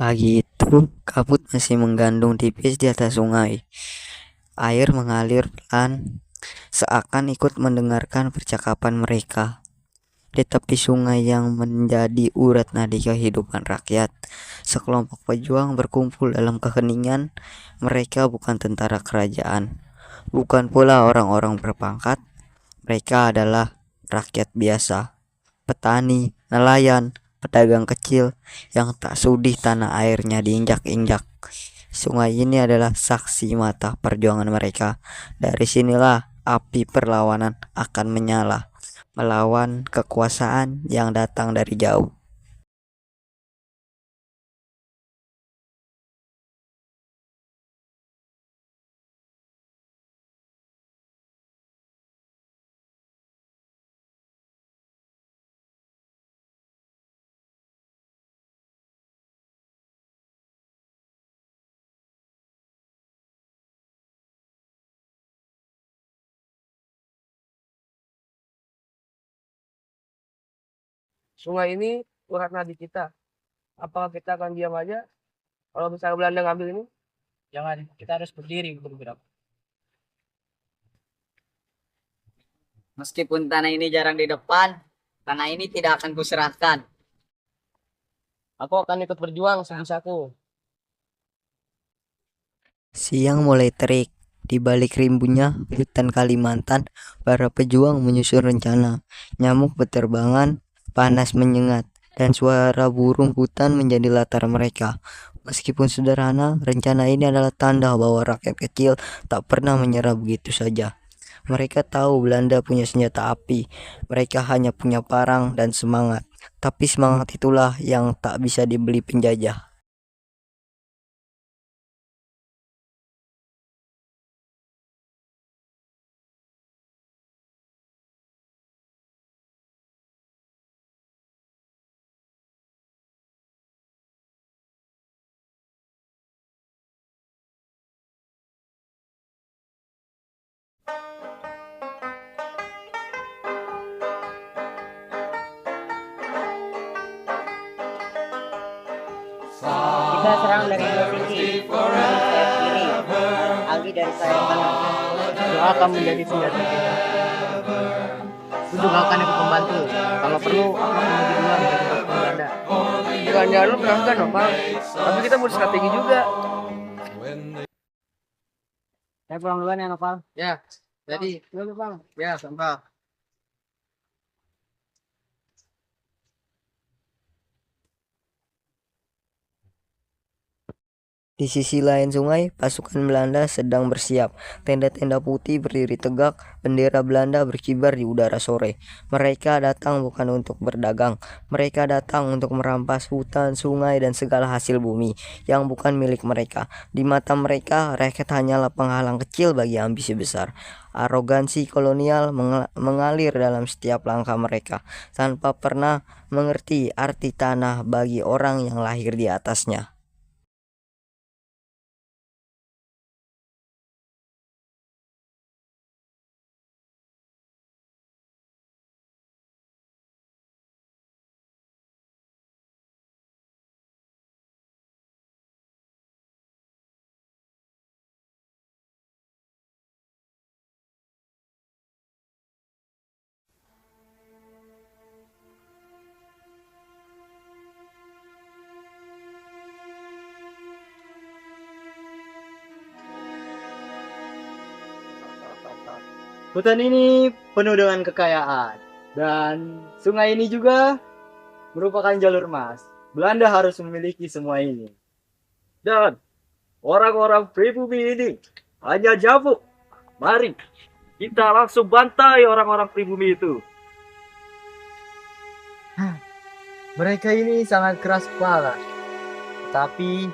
Pagi itu, kabut masih menggantung tipis di atas sungai. Air mengalir pelan, seakan ikut mendengarkan percakapan mereka. Di tepi sungai yang menjadi urat nadi kehidupan rakyat, sekelompok pejuang berkumpul dalam keheningan. Mereka bukan tentara kerajaan, bukan pula orang-orang berpangkat. Mereka adalah rakyat biasa, petani, nelayan, pedagang kecil yang tak sudi tanah airnya diinjak-injak. Sungai ini adalah saksi mata perjuangan mereka. Dari sinilah api perlawanan akan menyala, melawan kekuasaan yang datang dari jauh. Sungai ini urat nadi kita. Apakah kita akan diam aja kalau misalnya Belanda ngambil ini? Jangan, kita harus berdiri untuk bergerak. Meskipun tanah ini jarang di depan, tanah ini tidak akan kuserahkan. Aku akan ikut berjuang sebisaku. Siang mulai terik. Di balik rimbunnya hutan Kalimantan, para pejuang menyusun rencana. Nyamuk berterbangan, panas menyengat, dan suara burung hutan menjadi latar mereka. Meskipun sederhana, rencana ini adalah tanda bahwa rakyat kecil tak pernah menyerah begitu saja. Mereka tahu Belanda punya senjata api, mereka hanya punya parang dan semangat. Tapi semangat itulah yang tak bisa dibeli penjajah. Kita serang dari dua sisi, dari sayap kiri, Algi dari sayap kanan. Doa akan menjadi senjata kita. Aku juga akan ikut membantu. Kalau perlu, aku akan menjadi duluan dari pasukan Belanda. Jangan lu berangkat Nopal. Tapi kita mau strategi juga. Saya pulang duluan ya, Noval. Ya, jadi. Ya, sampai. Di sisi lain sungai, pasukan Belanda sedang bersiap. Tenda-tenda putih berdiri tegak, bendera Belanda berkibar di udara sore. Mereka datang bukan untuk berdagang, mereka datang untuk merampas hutan, sungai, dan segala hasil bumi yang bukan milik mereka. Di mata mereka, rakyat hanyalah penghalang kecil bagi ambisi besar. Arogansi kolonial mengalir dalam setiap langkah mereka, tanpa pernah mengerti arti tanah bagi orang yang lahir di atasnya. Hutan ini penuh dengan kekayaan dan sungai ini juga merupakan jalur emas. Belanda harus memiliki semua ini. Dan orang-orang pribumi ini hanya jabuk. Mari kita langsung bantai orang-orang pribumi itu. Mereka ini sangat keras kepala. Tapi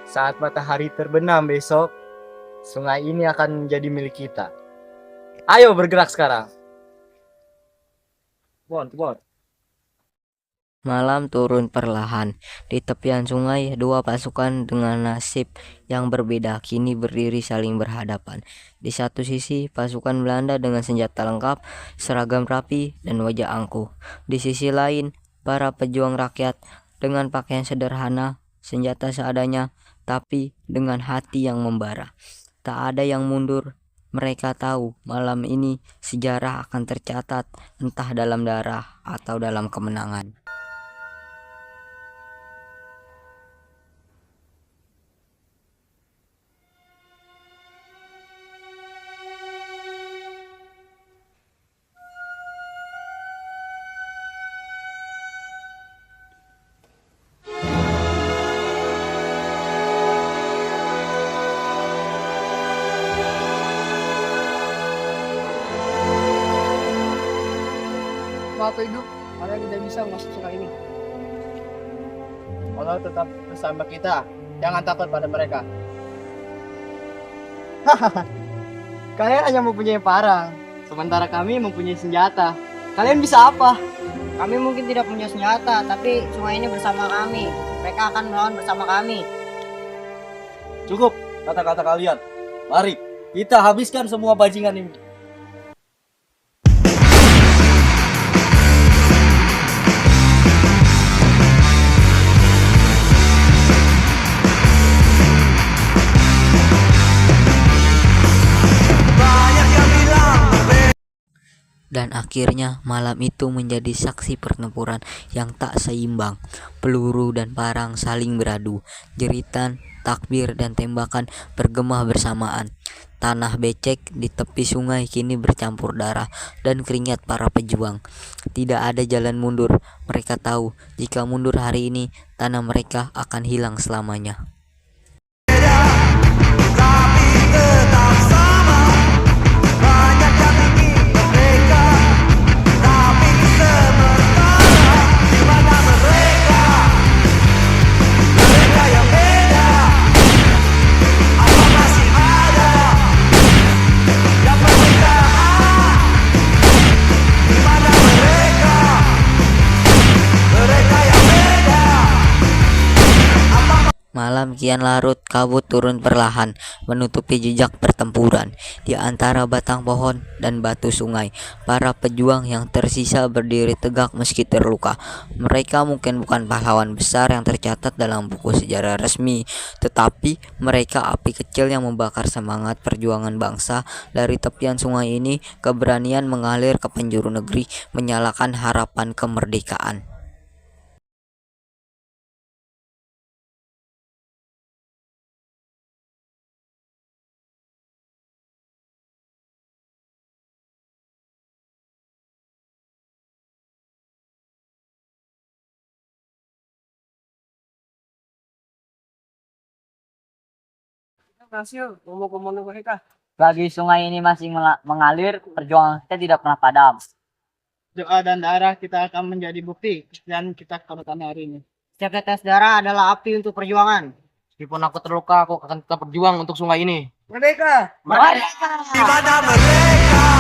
saat matahari terbenam besok, sungai ini akan menjadi milik kita. Ayo bergerak sekarang. Come on. Malam turun perlahan. Di tepian sungai, dua pasukan dengan nasib yang berbeda kini berdiri saling berhadapan. Di satu sisi, pasukan Belanda dengan senjata lengkap, seragam rapi, dan wajah angkuh. Di sisi lain, para pejuang rakyat dengan pakaian sederhana, senjata seadanya, tapi dengan hati yang membara. Tak ada yang mundur. Mereka tahu malam ini sejarah akan tercatat entah dalam darah atau dalam kemenangan. Mau aku hidup, kalian tidak bisa masuk sungai ini. Allah tetap bersama kita. Jangan takut pada mereka. Kalian hanya mempunyai parang, sementara kami mempunyai senjata. Kalian bisa apa? Kami mungkin tidak punya senjata, tapi sungai ini bersama kami. Mereka akan melawan bersama kami. Cukup kata-kata kalian. Mari kita habiskan semua bajingan ini. Dan akhirnya malam itu menjadi saksi pertempuran yang tak seimbang. Peluru dan parang saling beradu. Jeritan, takbir, dan tembakan bergema bersamaan. Tanah becek di tepi sungai kini bercampur darah dan keringat para pejuang. Tidak ada jalan mundur. Mereka tahu jika mundur hari ini, tanah mereka akan hilang selamanya. Malam kian larut, kabut turun perlahan, menutupi jejak pertempuran. Di antara batang pohon dan batu sungai, para pejuang yang tersisa berdiri tegak meski terluka. Mereka mungkin bukan pahlawan besar yang tercatat dalam buku sejarah resmi, tetapi mereka api kecil yang membakar semangat perjuangan bangsa. Dari tepian sungai ini, keberanian mengalir ke penjuru negeri, menyalakan harapan kemerdekaan. Berhasil memukul mereka. Bagi sungai ini masih mengalir, perjuangan kita tidak pernah padam. Doa dan darah kita akan menjadi bukti dan kita korban hari ini. Setiap tetes darah adalah api untuk perjuangan. Meskipun aku terluka, aku akan tetap berjuang untuk sungai ini. Merdeka! Merdeka! Di mana mereka